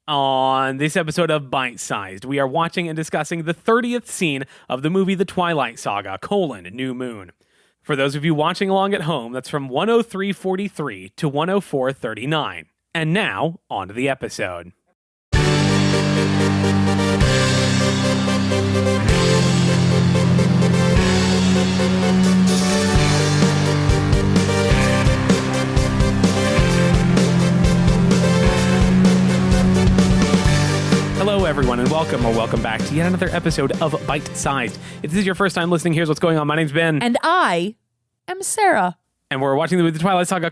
On this episode of Bite Sized, we are watching and discussing the 30th scene of the movie The Twilight Saga, New Moon. For those of you watching along at home, that's from 103:43 to 104:39. And now, on to the episode. Hello, everyone, and welcome back to yet another episode of Bite Sized. If this is your first time listening, here's what's going on. My name's Ben. And I am Sarah. And we're watching the Twilight Saga,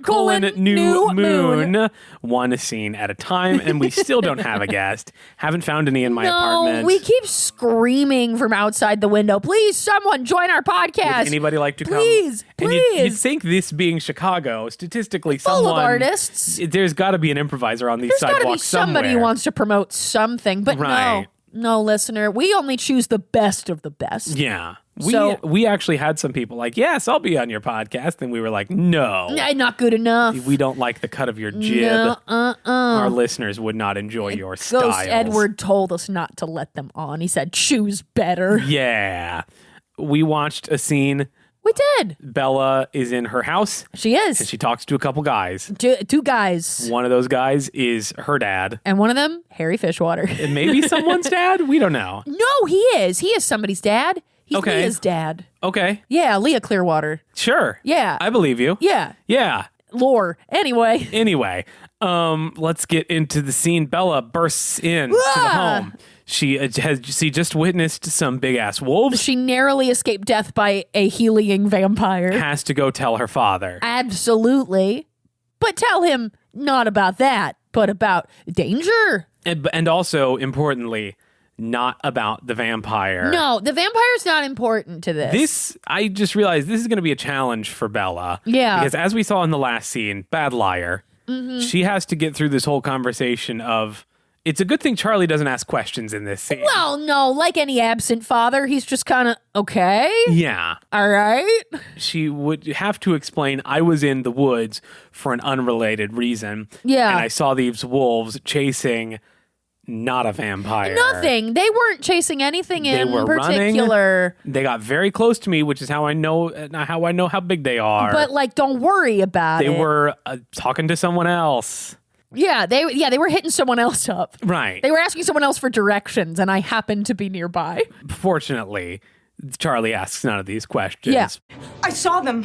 New Moon. One scene at a time, and we still don't have a guest. Haven't found any in my apartment. We keep screaming from outside the window, please, someone join our podcast. Would anybody like to come? Please. And you'd think this being Chicago, statistically, full of artists. There's got to be an improviser on these There's sidewalks got to be somebody who wants to promote something, but right. No, listener, we only choose the best of the best. Yeah. We actually had some people like, yes, I'll be on your podcast. And we were like, no. Not good enough. We don't like the cut of your jib. No, Our listeners would not enjoy your style. Ghost Edward told us not to let them on. He said, choose better. Yeah. We watched a scene. We did. Bella is in her house. She is. And she talks to a couple guys. Two guys. One of those guys is her dad. And one of them, Harry Fishwater. And maybe someone's dad? We don't know. No, he is. He is somebody's dad. He's okay. Leah's dad. Okay. Yeah, Leah Clearwater. Sure. Yeah. I believe you. Yeah. Yeah. Lore. Anyway, let's get into the scene. Bella bursts in to the home. She just witnessed some big-ass wolves. She narrowly escaped death by a healing vampire. Has to go tell her father. Absolutely. But tell him not about that, but about danger. And also, importantly, not about the vampire. No, the vampire's not important to this. I just realized this is going to be a challenge for Bella. Yeah. Because as we saw in the last scene, bad liar, she has to get through this whole conversation of, it's a good thing Charlie doesn't ask questions in this scene. Well, no, like any absent father, he's just kind of, okay. Yeah. All right. She would have to explain, I was in the woods for an unrelated reason. Yeah. And I saw these wolves chasing not a vampire. Nothing. They weren't chasing anything in Running. particular. They got very close to me, which is how I know how big they are. But like, don't worry about it. They were talking to someone else. Yeah, they were hitting someone else up. Right. They were asking someone else for directions, and I happened to be nearby. Fortunately, Charlie asks none of these questions. Yeah. I saw them.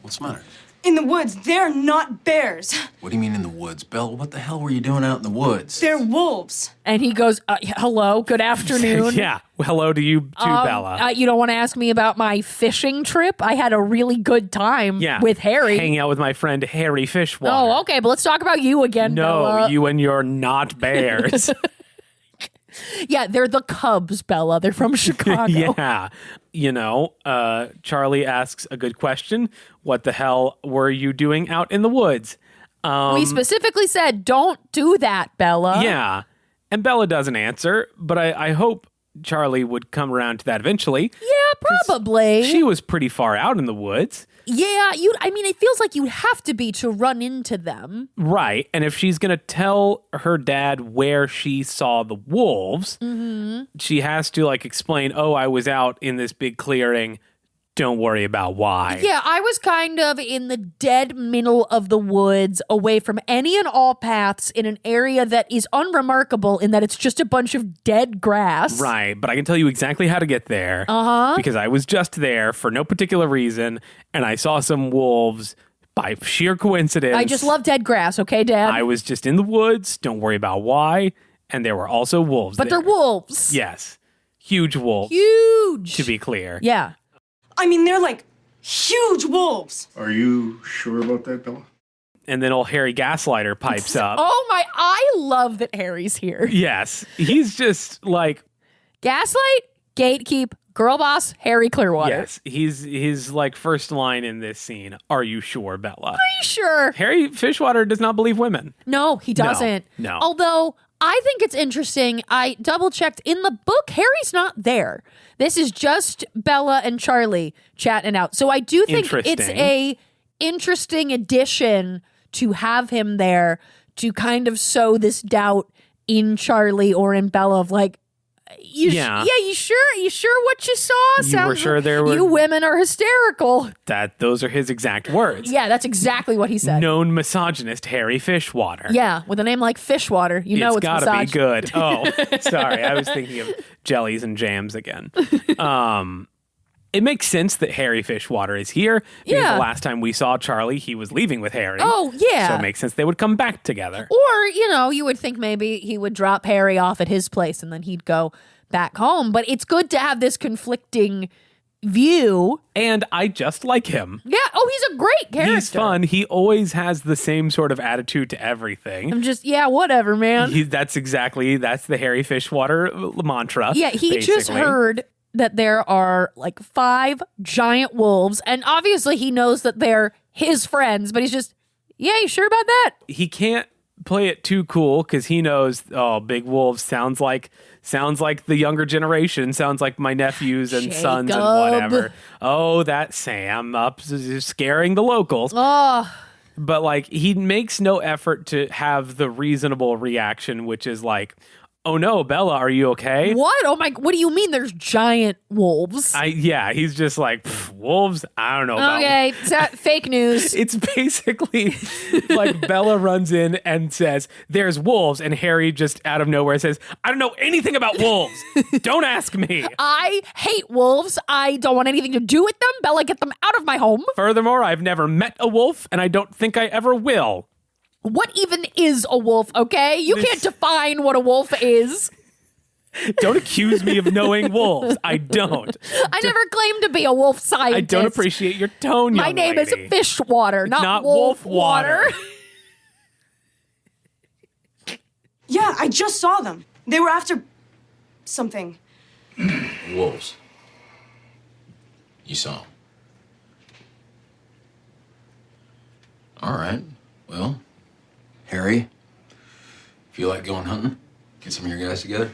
What's the matter? In the woods. They're not bears. What do you mean in the woods? Belle, what the hell were you doing out in the woods? They're wolves. And he goes, hello, good afternoon. Yeah. Well, hello to you too, Bella. You don't want to ask me about my fishing trip? I had a really good time with Harry. Hanging out with my friend Harry Fishwater. Oh, okay, but let's talk about you again, Bella. No, you and your not bears. Yeah, they're the Cubs, Bella. They're from Chicago. Yeah. Charlie asks a good question. What the hell were you doing out in the woods? We specifically said, don't do that, Bella. Yeah. And Bella doesn't answer, but I hope Charlie would come around to that eventually. Yeah, probably. She was pretty far out in the woods. Yeah, it feels like you'd have to be to run into them. Right. And if she's going to tell her dad where she saw the wolves, she has to explain, I was out in this big clearing. Don't worry about why. Yeah, I was kind of in the dead middle of the woods, away from any and all paths, in an area that is unremarkable in that it's just a bunch of dead grass. Right, but I can tell you exactly how to get there. Because I was just there for no particular reason, and I saw some wolves by sheer coincidence. I just love dead grass, okay, Dad? I was just in the woods. Don't worry about why. And there were also wolves But there. they're wolves. Yes. Huge wolves. Huge. To be clear. Yeah. I mean, they're like huge wolves. Are you sure about that, Bella? And then old Harry Gaslighter pipes up. Oh my, I love that Harry's here. Yes. He's just like... Gaslight, gatekeep, girl boss, Harry Clearwater. Yes. His first line in this scene. Are you sure, Bella? Are you sure? Harry Fishwater does not believe women. No, he doesn't. No. Although... I think it's interesting. I double-checked. In the book, Harry's not there. This is just Bella and Charlie chatting out. So I do think it's a interesting addition to have him there to kind of sow this doubt in Charlie or in Bella of like, you sure what you saw? You were sure there were... You women are hysterical. Those are his exact words. Yeah, that's exactly what he said. Known misogynist Harry Fishwater. Yeah, with a name like Fishwater, it's gotta be good. Oh, sorry, I was thinking of jellies and jams again. It makes sense that Harry Fishwater is here because the last time we saw Charlie, he was leaving with Harry. Oh, yeah. So it makes sense they would come back together. Or, you would think maybe he would drop Harry off at his place and then he'd go back home. But it's good to have this conflicting view. And I just like him. Yeah. Oh, he's a great character. He's fun. He always has the same sort of attitude to everything. I'm just, whatever, man. That's the Harry Fishwater mantra. Yeah, he just heard that there are like 5 giant wolves, and obviously he knows that they're his friends, but he's just, you sure about that? He can't play it too cool because he knows, big wolves sounds like the younger generation, sounds like my nephews and sons and whatever. Oh, that Sam up scaring the locals. Oh. But like he makes no effort to have the reasonable reaction, which is like, oh no, Bella, are you okay? What? Oh my, what do you mean there's giant wolves? He's just like, wolves? I don't know about okay, fake news. It's basically like Bella runs in and says, there's wolves, and Harry just out of nowhere says, I don't know anything about wolves. Don't ask me. I hate wolves. I don't want anything to do with them. Bella, get them out of my home. Furthermore, I've never met a wolf, and I don't think I ever will. What even is a wolf, okay? You can't define what a wolf is. Don't accuse me of knowing wolves. I don't. I never claimed to be a wolf scientist. I don't appreciate your tone, young My name lady. is Fishwater, not Wolf Water. Yeah, I just saw them. They were after something. Wolves. You saw them. All right. Well, Harry, feel like going hunting? Get some of your guys together?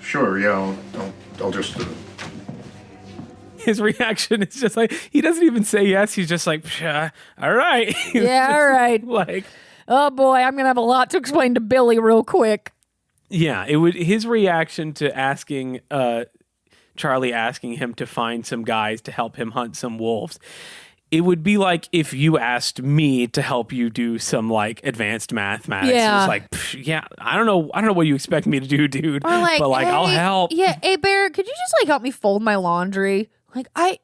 Sure, yeah, I'll just... His reaction is just like, he doesn't even say yes. He's just like, all right. Yeah, all right. Like, oh boy, I'm going to have a lot to explain to Billy real quick. Yeah, his reaction to asking, Charlie asking him to find some guys to help him hunt some wolves. It would be like if you asked me to help you do some like advanced mathematics. Yeah. It's like, I don't know what you expect me to do, dude. Or like, but like, hey, I'll help. Yeah, hey Bear, could you just like help me fold my laundry? Like I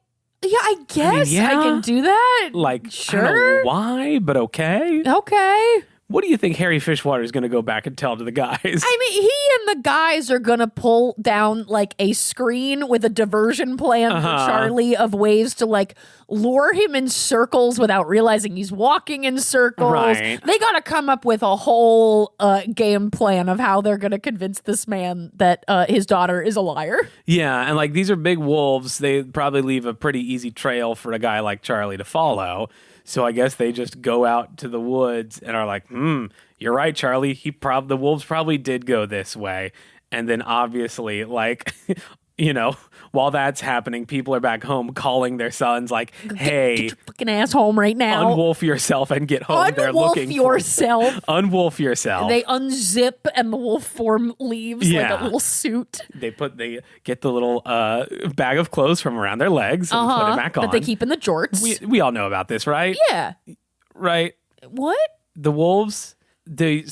guess I can do that. Like, sure. I don't know why, but okay. Okay. What do you think Harry Fishwater is going to go back and tell to the guys? I mean, he and the guys are going to pull down like a screen with a diversion plan for Charlie of ways to like lure him in circles without realizing he's walking in circles. Right. They got to come up with a whole game plan of how they're going to convince this man that his daughter is a liar. Yeah, and like these are big wolves. They probably leave a pretty easy trail for a guy like Charlie to follow. So I guess they just go out to the woods and are like, you're right, Charlie. The wolves probably did go this way. And then obviously, like, while that's happening, people are back home calling their sons like, hey, get your fucking ass home right now. Unwolf yourself and get home. They're looking yourself. Unwolf yourself. They unzip and the wolf form leaves like a little suit. They get the little bag of clothes from around their legs and put it back on. That they keep in the jorts. We all know about this, right? Yeah. Right? What? The wolves, they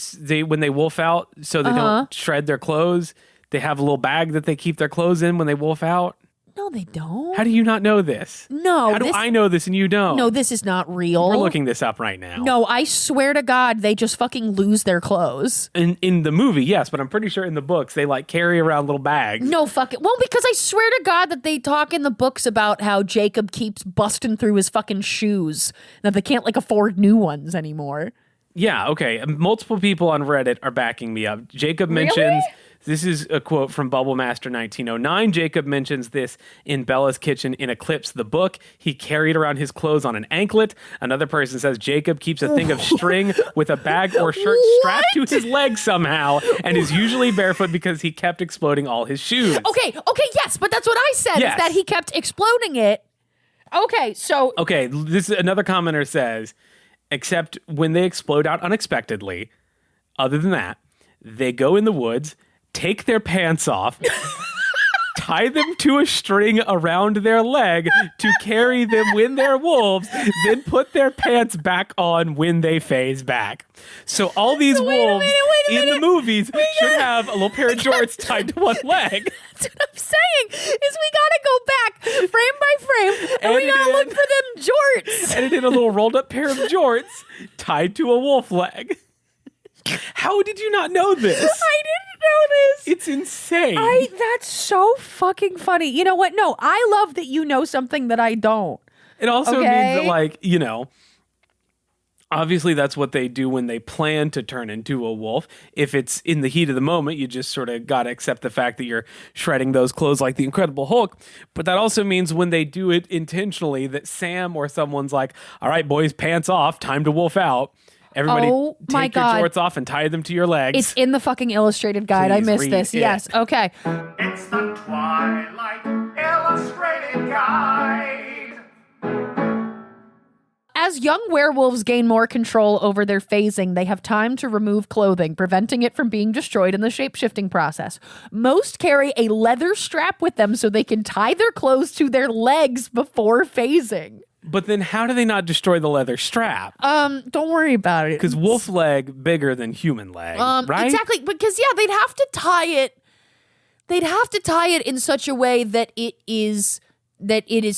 when they wolf out, so they don't shred their clothes, they have a little bag that they keep their clothes in when they wolf out. No, they don't. How do you not know this? No. How do I know this and you don't? No, this is not real. We're looking this up right now. No, I swear to God, they just fucking lose their clothes. In the movie, yes, but I'm pretty sure in the books, they like carry around little bags. No, fuck it. Well, because I swear to God that they talk in the books about how Jacob keeps busting through his fucking shoes, that they can't like afford new ones anymore. Yeah, okay. Multiple people on Reddit are backing me up. Jacob mentions... This is a quote from Bubblemaster 1909. Jacob mentions this in Bella's Kitchen in Eclipse, the book. He carried around his clothes on an anklet. Another person says Jacob keeps a thing of string with a bag or shirt strapped to his leg somehow and is usually barefoot because he kept exploding all his shoes. Okay, yes, but that's what I said, is that he kept exploding it. Okay, so... Okay, this another commenter says, except when they explode out unexpectedly, other than that, they go in the woods, take their pants off, tie them to a string around their leg to carry them when they're wolves, then put their pants back on when they phase back. So all these wolves in the movies should have a little pair of jorts tied to one leg. That's what I'm saying, is we gotta go back frame by frame and we gotta look for them jorts. And it did a little rolled up pair of jorts tied to a wolf leg. How did you not know this? I didn't know this. It's insane. That's so fucking funny. You know what? No, I love that you know something that I don't. It also means Okay? that, like, you know, obviously that's what they do when they plan to turn into a wolf. If it's in the heat of the moment, you just sort of got to accept the fact that you're shredding those clothes like the Incredible Hulk. But that also means when they do it intentionally, that Sam or someone's like, all right, boys, pants off, time to wolf out. Everybody take your jorts off and tie them to your legs. It's in the fucking illustrated guide. I Please missed read this. it. Yes. Okay. It's the Twilight Illustrated Guide. As young werewolves gain more control over their phasing, they have time to remove clothing, preventing it from being destroyed in the shape-shifting process. Most carry a leather strap with them so they can tie their clothes to their legs before phasing. But then how do they not destroy the leather strap? Don't worry about it. Because wolf leg bigger than human leg, right? Exactly, because they'd have to tie it. They'd have to tie it in such a way that it is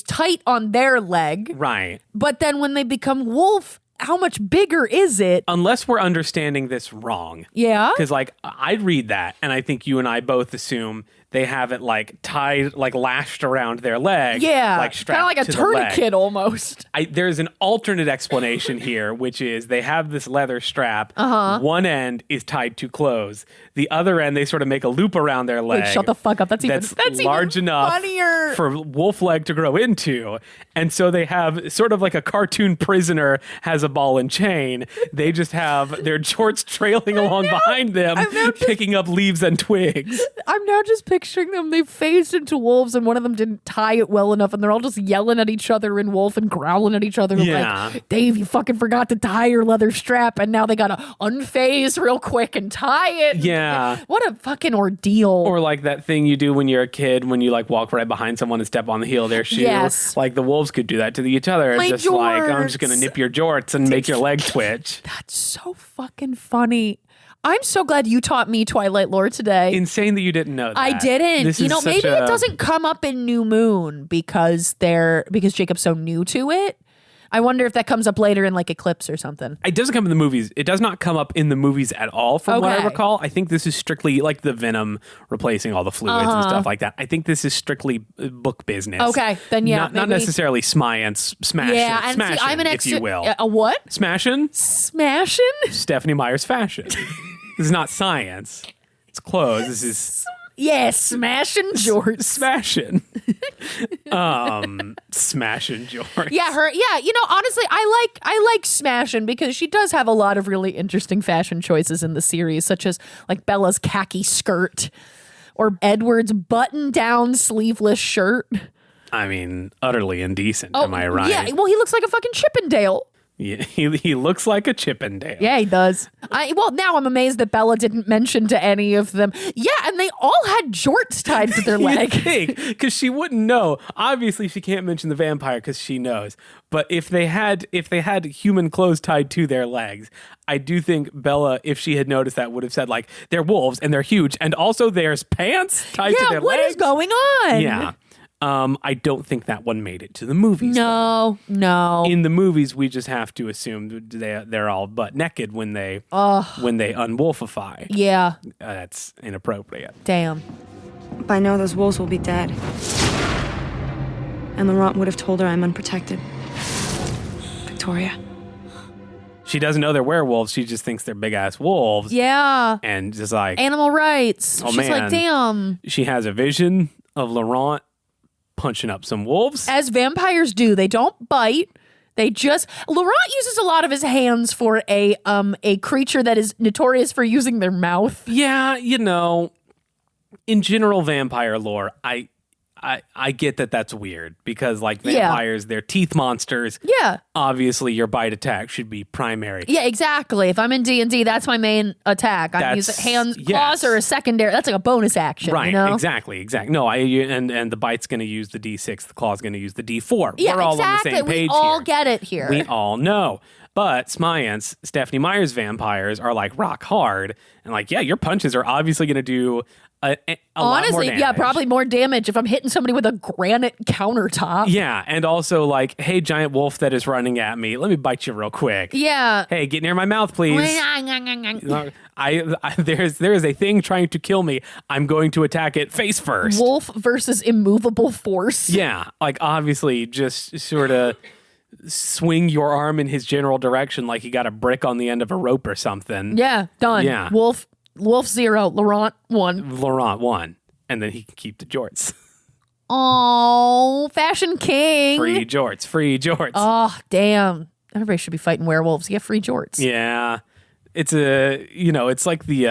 tight on their leg. Right. But then when they become wolf, how much bigger is it? Unless we're understanding this wrong. Yeah. Because, like, I'd read that, and I think you and I both assume they have it, like, tied, like, lashed around their leg. Yeah. Like, strapped kind of like a to the leg. tourniquet almost. There's an alternate explanation here, which is they have this leather strap. One end is tied to clothes. The other end, they sort of make a loop around their leg. Wait, shut the fuck up. That's large even enough funnier. for wolf leg to grow into. And so they have sort of like a cartoon prisoner has a ball and chain. They just have their jorts trailing along behind them, picking up leaves and twigs. I'm now just picturing them. They phased into wolves and one of them didn't tie it well enough and they're all just yelling at each other in wolf and growling at each other. Yeah. Like, Dave, you fucking forgot to tie your leather strap and now they gotta unphase real quick and tie it. Yeah. What a fucking ordeal. Or like that thing you do when you're a kid, when you like walk right behind someone and step on the heel of their shoe. Yes. Like the wolves could do that to each other. My Just like, I'm just jorts. going to nip your jorts and make your leg twitch. That's so fucking funny. I'm so glad you taught me Twilight lore today. Insane that you didn't know that. I didn't. This You is know, such maybe a- it doesn't come up in New Moon because Jacob's so new to it. I wonder if that comes up later in like Eclipse or something. It doesn't come in the movies. It does not come up in the movies at all, from what I Okay. recall. I think this is strictly like the venom replacing all the fluids and stuff like that. I think this is strictly book business. Okay, then yeah, not maybe- necessarily science. Smash. Yeah, and see, Smashin', I'm an if extra. you will. A what? Smashing. Smashing? Stephanie Meyer's fashion. This is not science. It's clothes. This is Yeah, smashing Jorts. smashing. Smashing Jorts. Yeah, her. Yeah, you know, honestly, I like Smashin' because she does have a lot of really interesting fashion choices in the series, such as like Bella's khaki skirt or Edward's button-down sleeveless shirt. I mean, utterly indecent. Am I right? Yeah, well, he looks like a fucking Chippendale. Yeah, he looks like a Chippendale. Yeah, he does. Well, now I'm amazed that Bella didn't mention to any of them. Yeah, and they all had jorts tied to their leg. Because she wouldn't know. Obviously, she can't mention the vampire because she knows. But if they had human clothes tied to their legs, I do think Bella, if she had noticed that, would have said like, they're wolves and they're huge, and also there's pants tied to their legs. Yeah, what is going on? Yeah. I don't think that one made it to the movies. No. In the movies, we just have to assume they're all butt naked when they unwolfify. Yeah. That's inappropriate. Damn. By now, those wolves will be dead. And Laurent would have told her I'm unprotected. Victoria. She doesn't know they're werewolves. She just thinks they're big ass wolves. Yeah. And just like Animal rights. Oh, She's man. like, damn. she has a vision of Laurent punching up some wolves. As vampires do, they don't bite. Laurent uses a lot of his hands for a creature that is notorious for using their mouth. Yeah, you know, in general vampire lore, I I get that that's weird because like vampires, they're teeth monsters. Yeah. Obviously, your bite attack should be primary. Yeah, exactly. If I'm in D&D, that's my main attack. I can use hands, claws, or a secondary. That's like a bonus action. Right. You know? Exactly. No, and the bite's going to use the D6. The claw's going to use the D4. Yeah, We're all exactly. on the same page We all here. get it here. We all know. But Smayant's, Stephanie Meyer's vampires are like rock hard. And like, yeah, your punches are obviously going to do a lot more damage. Yeah, probably more damage if I'm hitting somebody with a granite countertop. Yeah, and also like, hey, giant wolf that is running at me, let me bite you real quick. Yeah. Hey, get near my mouth, please. There is a thing trying to kill me. I'm going to attack it face first. Wolf versus immovable force. Yeah, like obviously just sort of swing your arm in his general direction like you got a brick on the end of a rope or something. Yeah, done. Yeah. Wolf 0, Laurent 1. Laurent 1. And then he can keep the jorts. Oh, Fashion King. Free jorts. Oh, damn. Everybody should be fighting werewolves. Get free jorts. Yeah. It's it's like the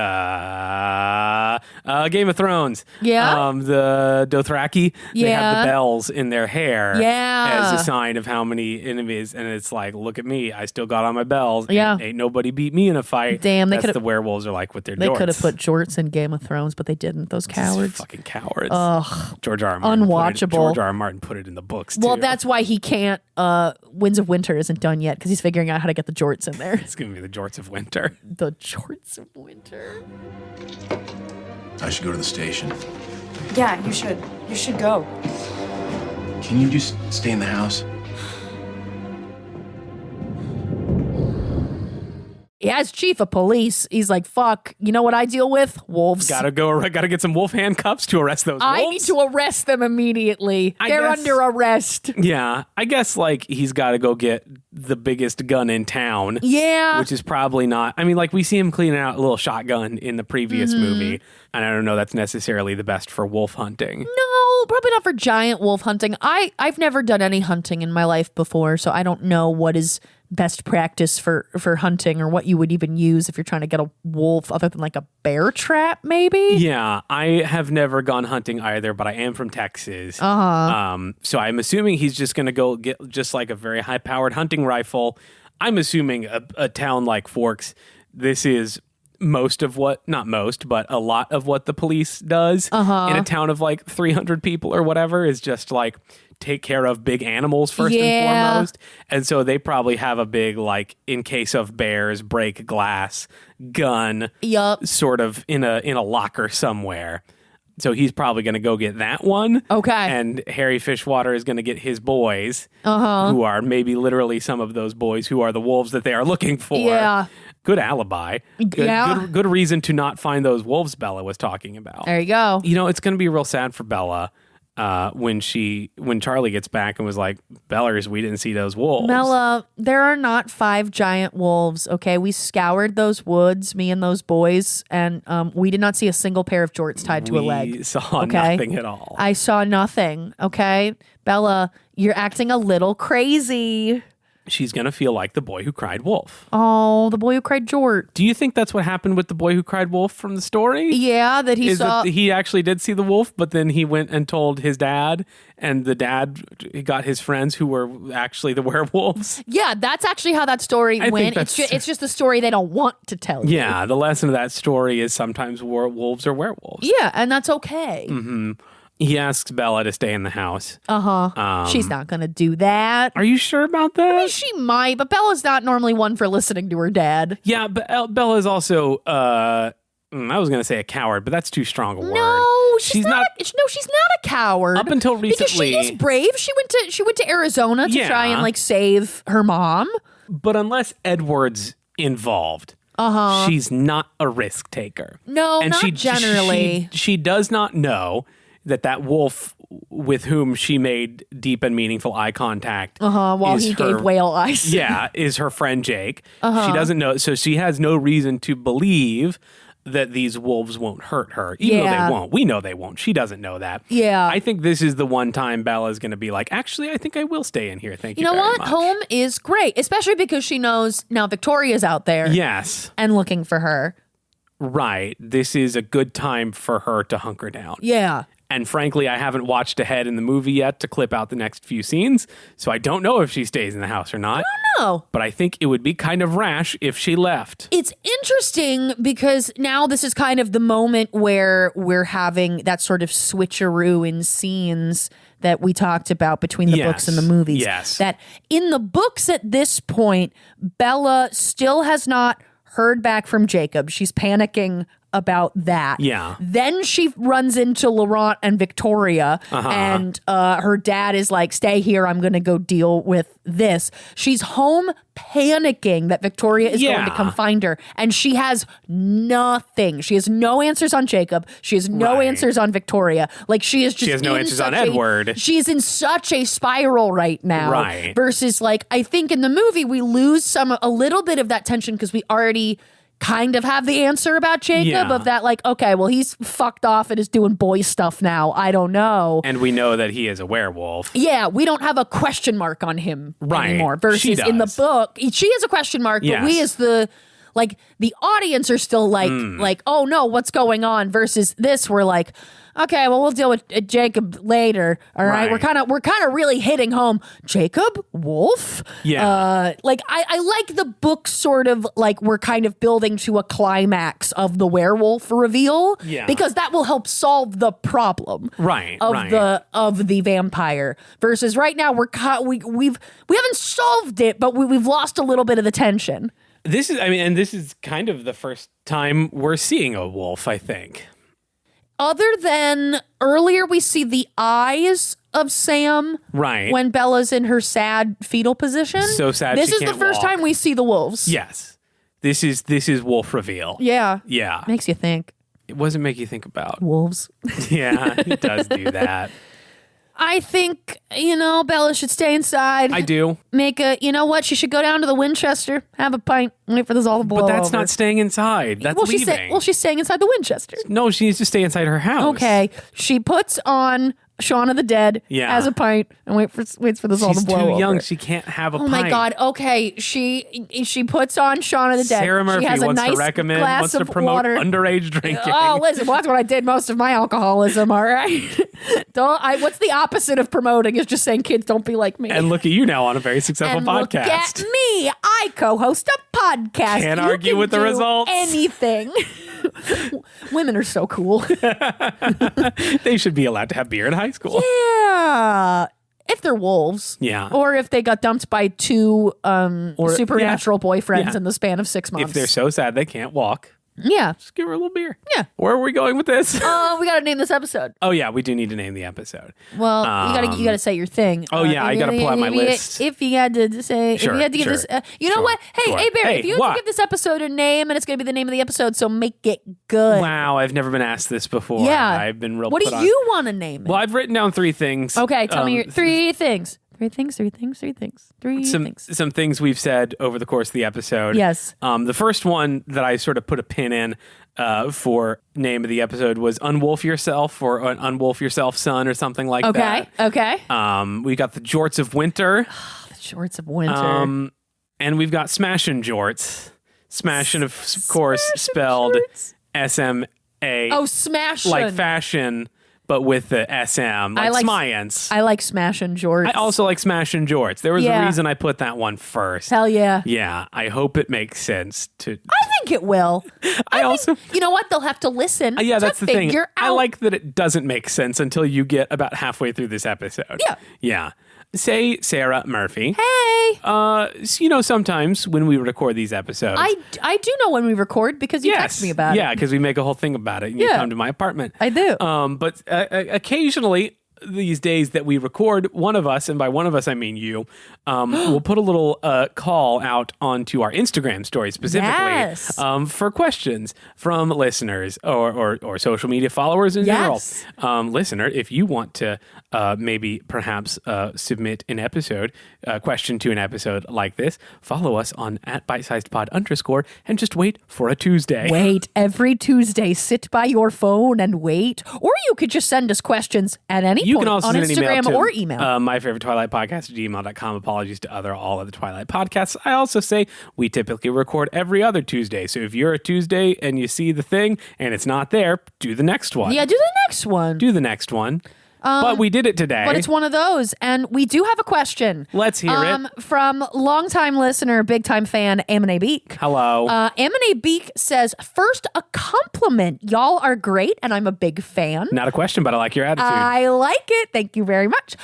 Game of Thrones. Yeah. The Dothraki, they have Yeah. the bells in their hair Yeah. as a sign of how many enemies. And it's like, look at me. I still got on my bells. Yeah. Ain't nobody beat me in a fight. Damn, they That's could've- the werewolves are like with their They jorts. could have put jorts in Game of Thrones, but they didn't. Those cowards. Fucking cowards. Ugh. George R. R. Martin Unwatchable. George R. R. Martin put it in the books, too. Well, that's why he can't. Winds of Winter isn't done yet because he's figuring out how to get the jorts in there. It's going to be the jorts of winter. The jorts of winter. I should go to the station. Yeah, you should. You should go. Can you just stay in the house? Yeah, as chief of police, he's like, fuck, you know what I deal with? Wolves. Gotta get some wolf handcuffs to arrest those wolves. I need to arrest them immediately. They're guess- under arrest. Yeah, I guess like he's got to go get the biggest gun in town. Yeah. Which is probably not. I mean, like we see him cleaning out a little shotgun in the previous Mm-hmm. movie, and I don't know that's necessarily the best for wolf hunting. No, probably not for giant wolf hunting. I've never done any hunting in my life before, so I don't know what is best practice for hunting or what you would even use if you're trying to get a wolf other than like a bear trap, maybe. Yeah, I have never gone hunting either, but I am from Texas. So I'm assuming he's just going to go get just like a very high-powered hunting rifle. I'm assuming a town like Forks, this is most of what, not most, but a lot of what the police does in a town of like 300 people or whatever is just like take care of big animals first and foremost. And so they probably have a big, like, in case of bears, break glass gun Yup. sort of in a locker somewhere. So he's probably going to go get that one. Okay. And Harry Fishwater is going to get his boys, who are maybe literally some of those boys who are the wolves that they are looking for. Yeah. Good alibi. Good reason to not find those wolves Bella was talking about. There you go. You know, it's going to be real sad for Bella when Charlie gets back and was like, Bellers, we didn't see those wolves. Mella, there are not 5 giant wolves, okay? We scoured those woods, me and those boys, and we did not see a single pair of jorts tied to a leg. We saw Okay? nothing at all. I saw nothing, okay? Bella, you're acting a little crazy. She's going to feel like the boy who cried wolf. Oh, the boy who cried jort. Do you think that's what happened with the boy who cried wolf from the story? Yeah, that he Is saw. that he actually did see the wolf, but then he went and told his dad, and the dad got his friends who were actually the werewolves? Yeah, that's actually how that story I went. think It's just the story they don't want to tell you. Yeah, the lesson of that story is sometimes wolves are werewolves. Yeah, and that's okay. Mm-hmm. He asks Bella to stay in the house. She's not going to do that. Are you sure about that? I mean, she might, but Bella's not normally one for listening to her dad. Yeah, but Bella is also, I was going to say a coward, but that's too strong a word. No, she's not. No, she's not a coward. Up until recently. because she is brave. She went to Arizona to try and like save her mom. But unless Edward's involved, she's not a risk taker. No, And not generally. She does not know that wolf with whom she made deep and meaningful eye contact While is he her- gave whale eyes. yeah, is her friend Jake. She doesn't know, so she has no reason to believe that these wolves won't hurt her, even though they won't. We know they won't. She doesn't know that. Yeah. I think this is the one time Bella's going to be like, actually, I think I will stay in here. Thank you. You know very what? much." Home is great, especially because she knows now Victoria's out there. Yes. And looking for her. Right. This is a good time for her to hunker down. Yeah. And frankly, I haven't watched ahead in the movie yet to clip out the next few scenes, so I don't know if she stays in the house or not. I don't know. But I think it would be kind of rash if she left. It's interesting because now this is kind of the moment where we're having that sort of switcheroo in scenes that we talked about between the books and the movies. Yes. That in the books at this point, Bella still has not heard back from Jacob. She's panicking about that. Yeah. Then she runs into Laurent and Victoria, and her dad is like, stay here, I'm going to go deal with this. She's home panicking that Victoria is going to come find her, and she has nothing. She has no answers on Jacob. She has no answers on Victoria. Like, she is just She has no answers on Edward. She is in such a spiral right now. Right. Versus, like, I think in the movie we lose a little bit of that tension because we already kind of have the answer about Jacob of that, like, okay, well, he's fucked off and is doing boy stuff now. I don't know. And we know that he is a werewolf. Yeah, we don't have a question mark on him anymore. Versus in the book, she has a question mark, but we as the audience are still like, oh no, what's going on? Versus this, we're like, okay, well, we'll deal with Jacob later. All right. We're kind of really hitting home. Jacob Wolf. Yeah. I like the book sort of like we're kind of building to a climax of the werewolf reveal. Yeah. Because that will help solve the problem. Of the vampire. Versus right now we haven't solved it, but we've lost a little bit of the tension. This is kind of the first time we're seeing a wolf, I think. Other than earlier, we see the eyes of Sam. Right. When Bella's in her sad fetal position. So sad. This she is can't the first walk. time we see the wolves. Yes. This is wolf reveal. Yeah. Yeah. Makes you think. What does it make you think about? Wolves. Yeah, it does do that. I think, Bella should stay inside. I do. You know what? She should go down to the Winchester, have a pint, and wait for this all to blow But that's over. not staying inside. That's leaving. She's staying inside the Winchester. No, she needs to stay inside her house. Okay. She puts on Shaun of the Dead, has a pint, and waits for this all to blow over. She's too young. She can't have a pint. Oh my God. Okay. She puts on Shaun of the Dead. Sarah Murphy she has a wants nice to recommend, glass wants to of promote water. underage drinking. Oh, listen, well, that's what I did most of my alcoholism, all right? What's the opposite of promoting is just saying, kids, don't be like me. And look at you now on a very successful and podcast. Look at me. I co-host a podcast. Can't You argue can with the do results. Anything. Women are so cool. They should be allowed to have beer in high school. Yeah. If they're wolves. Yeah. Or if they got dumped by two supernatural boyfriends in the span of 6 months. If they're so sad they can't walk, Yeah. just give her a little beer. Yeah. Where are we going with this? We got to name this episode. Oh yeah, we do need to name the episode. Well, you got to say your thing. Oh, yeah, I gotta pull out my list. If you had to say, Sure, if you had to give sure, this, you know sure, what? Hey, sure. hey, Barry, Hey, if you had what? to give this episode a name, and it's going to be the name of the episode, so make it good. Wow, I've never been asked this before. Yeah. I've been real. What do put on. you want to name it? Well, I've written down 3 things. Okay, tell me your 3 things. 3 things. Some things we've said over the course of the episode. Yes. The first one that I sort of put a pin in for name of the episode was Unwolf Yourself or Unwolf Yourself Son or something like that. Okay. We got the Jorts of Winter. The Jorts of Winter. And we've got Smashion Jorts. Smashion, of course, spelled Jorts. S-M-A. Oh, Smashion. Like fashion, but with the S-M. Like Smience. I like Smashion Jorts. I also like Smashion Jorts. There was a reason I put that one first. Hell yeah. Yeah, I hope it makes sense to... I think it will. I also... think, you know what? They'll have to listen. Yeah, that's the thing. Out. I like that it doesn't make sense until you get about halfway through this episode. Yeah. Yeah. Say Sarah Murphy. Hey. Sometimes when we record these episodes... I do know when we record because you text me about it. Yeah, because we make a whole thing about it and you come to my apartment. I do. But occasionally... these days that we record, one of us, and by one of us I mean you, we'll put a little call out onto our Instagram story specifically for questions from listeners or social media followers in general. Listener, if you want to maybe perhaps submit an episode, question to an episode like this, follow us on @bitesizedpod_ and just wait for a Tuesday. Wait, every Tuesday, sit by your phone and wait. Or you could just send us questions at any You point can also on send an email Instagram to or email. my favorite Twilight podcast at gmail.com. Apologies to all other Twilight podcasts. I also say we typically record every other Tuesday. So if you're a Tuesday and you see the thing and it's not there, do the next one. Yeah, do the next one. Do the next one. But we did it today. But it's one of those. And we do have a question. Let's hear it. From longtime listener, big time fan, Amine Beek. Hello. Amine Beek says, first, a compliment. Y'all are great, and I'm a big fan. Not a question, but I like your attitude. I like it. Thank you very much.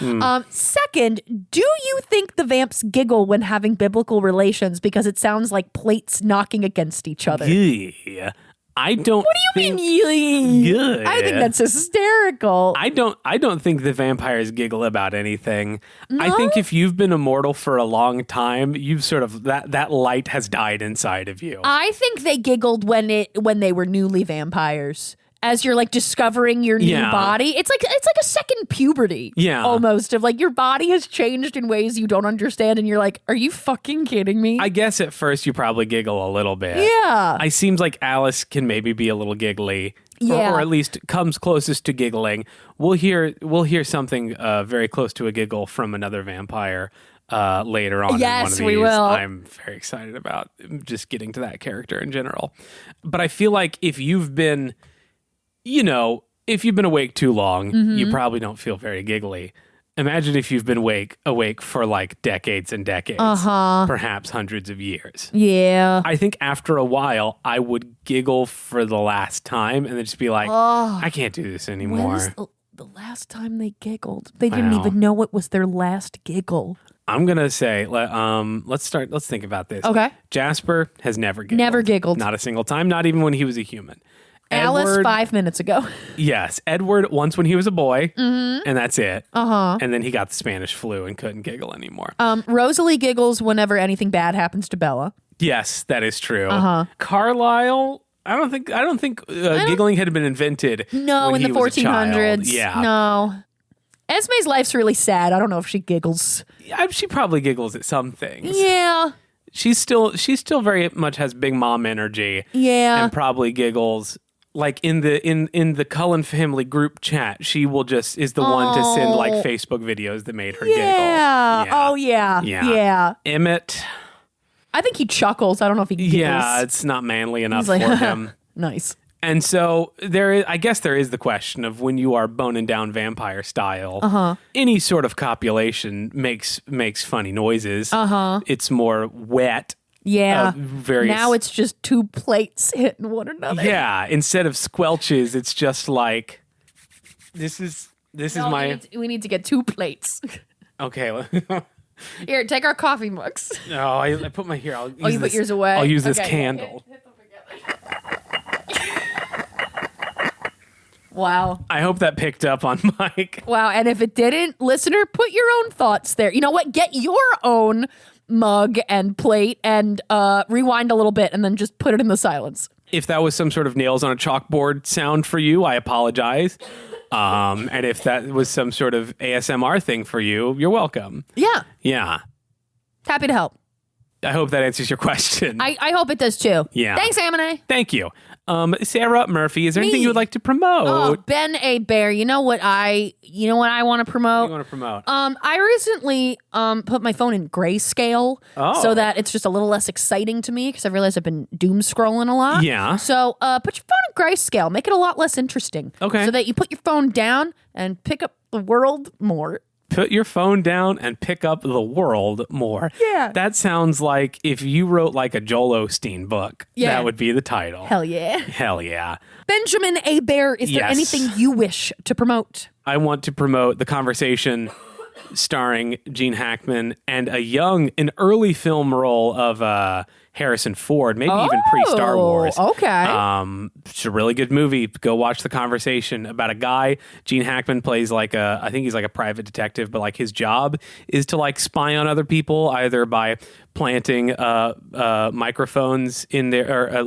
Second, do you think the vamps giggle when having biblical relations because it sounds like plates knocking against each other? Yeah. I don't. What do you mean? Good. I think that's hysterical. I don't think the vampires giggle about anything. No? I think if you've been immortal for a long time, you've sort of that light has died inside of you. I think they giggled when they were newly vampires. As you're like discovering your new body, it's like a second puberty, almost of like your body has changed in ways you don't understand, and you're like, "Are you fucking kidding me?" I guess at first you probably giggle a little bit. Yeah, it seems like Alice can maybe be a little giggly, or at least comes closest to giggling. We'll hear something very close to a giggle from another vampire later on. Yes, in one of these. we will. I'm very excited about just getting to that character in general, but I feel like if you've been awake too long, you probably don't feel very giggly. Imagine if you've been awake for like decades and decades, perhaps hundreds of years. Yeah. I think after a while, I would giggle for the last time and then just be like, I can't do this anymore. When was the last time they giggled? They didn't even know it was their last giggle. I'm going to say, let's think about this. Okay. Jasper has never giggled. Never giggled. Not a single time, not even when he was a human. Alice, Edward, 5 minutes ago. Yes. Edward, once when he was a boy, and that's it. Uh-huh. And then he got the Spanish flu and couldn't giggle anymore. Rosalie giggles whenever anything bad happens to Bella. Yes, that is true. Carlisle, I don't think giggling had been invented. No, when in the 1400s. Yeah. No. Esme's life's really sad. I don't know if she giggles. She probably giggles at some things. Yeah. She still very much has big mom energy. Yeah. And probably giggles. Like in the Cullen family group chat, she will is the one to send like Facebook videos that made her giggle. Yeah. Oh yeah. Yeah. Emmett. I think he chuckles. I don't know if he giggles. Yeah, it's not manly enough He's like, for him. Nice. And so I guess there is the question of when you are boning down vampire style, any sort of copulation makes funny noises. It's more wet. Yeah. Now it's just two plates hitting one another. Yeah. Instead of squelches, it's just like this is my. We need to get two plates. Okay. Here, take our coffee mugs. No, I put my here. You put yours away. I'll use this candle. Hit them together. Wow. I hope that picked up on Mike. Wow. And if it didn't, listener, put your own thoughts there. You know what? Get your own mug and plate and rewind a little bit and then just put it in the silence. If that was some sort of nails on a chalkboard sound for you, I apologize. And if that was some sort of ASMR thing for you, you're welcome. Yeah. Yeah. Happy to help. I hope that answers your question. I hope it does too. Yeah. Thanks, Amine. Thank you. Sarah Murphy, is there anything you would like to promote? Oh, Ben A. Bear. You know what I want to promote? What do you want to promote? I recently put my phone in grayscale so that it's just a little less exciting to me because I realized I've been doom scrolling a lot. Yeah. So put your phone in grayscale. Make it a lot less interesting. Okay. So that you put your phone down and pick up the world more. Put your phone down and pick up the world more. Yeah. That sounds like if you wrote like a Joel Osteen book, that would be the title. Hell yeah. Hell yeah. Benjamin A. Bear, is there anything you wish to promote? I want to promote The Conversation starring Gene Hackman and an early film role of Harrison Ford, maybe even pre-Star Wars. Okay. It's a really good movie. Go watch The Conversation about a guy. Gene Hackman plays I think he's like a private detective, but like his job is to like spy on other people, either by planting microphones in their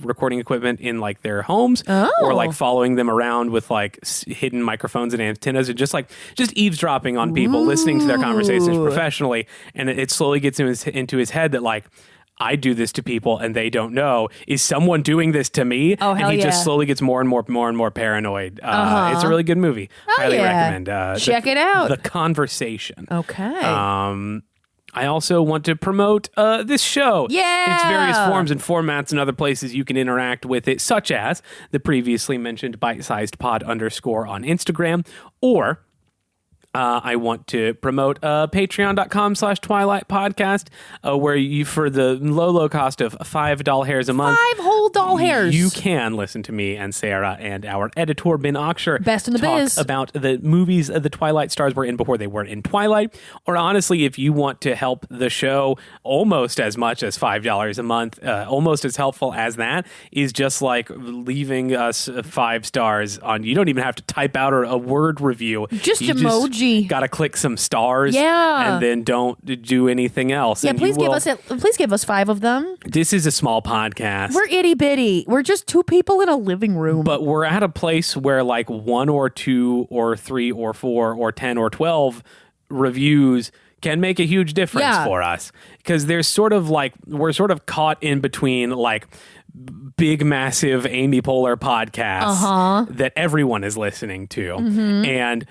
recording equipment in like their homes, or like following them around with like hidden microphones and antennas, and just eavesdropping on people, listening to their conversations professionally. And it slowly gets into his head that like, I do this to people and they don't know. Is someone doing this to me? Oh, hell and he yeah. just slowly gets more and more paranoid. It's a really good movie. Highly recommend. Check it out. The Conversation. Okay. I also want to promote this show. Yeah! In its various forms and formats and other places you can interact with it, such as the previously mentioned bite-sized pod _ on Instagram, or I want to promote patreon.com/Twilight Podcast, where you, for the low cost of $5 hairs a month, 5 whole doll hairs. you can listen to me and Sarah and our editor, Ben Oksher, Best in the talk biz. about the movies the Twilight stars were in before they were in Twilight. Or honestly, if you want to help the show almost as much as $5 a month, almost as helpful as that, is just like leaving us 5 stars on. You don't even have to type out a word review. Just You emoji. Got to click some stars, Yeah. and then don't do anything else. Yeah, and please give us 5 of them. This is a small podcast. We're itty bitty. We're just 2 people in a living room. But we're at a place where like 1 or 2 or 3 or 4 or 10 or 12 reviews can make a huge difference for us. Because there's sort of like, we're sort of caught in between like big, massive Amy Poehler podcasts that everyone is listening to. And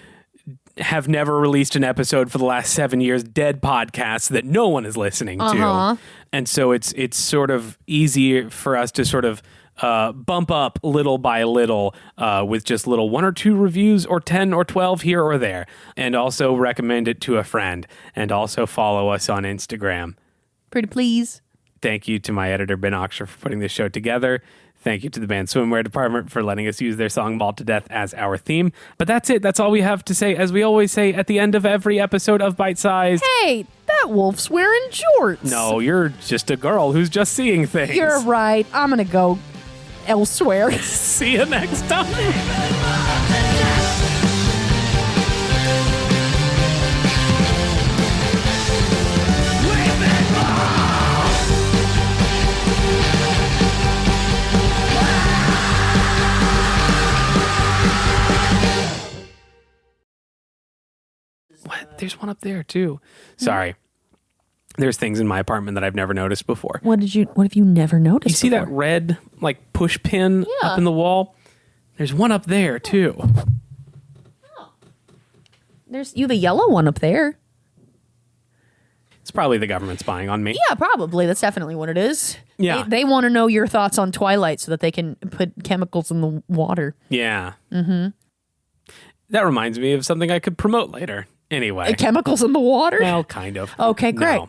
have never released an episode for the last 7 years, dead podcasts that no one is listening to. And so it's sort of easy for us to sort of bump up little by little with just little 1 or 2 reviews or 10 or 12 here or there. And also recommend it to a friend. And also follow us on Instagram. Pretty please. Thank you to my editor, Ben Oksher, for putting this show together. Thank you to the band Swimwear Department for letting us use their song Ball to Death as our theme. But that's it. That's all we have to say. As we always say at the end of every episode of Bite Sized. Hey, that wolf's wearing jorts. No, you're just a girl who's just seeing things. You're right. I'm going to go elsewhere. See you next time. What? There's one up there too. Sorry. There's things in my apartment that I've never noticed before. What have you never noticed? You see that red like push pin up in the wall? There's one up there too. You have a yellow one up there. It's probably the government spying on me. Yeah, probably. That's definitely what it is. Yeah. They want to know your thoughts on Twilight so that they can put chemicals in the water. Yeah. Mm-hmm. That reminds me of something I could promote later. Anyway. Chemicals in the water? Well, kind of. Okay, great. No.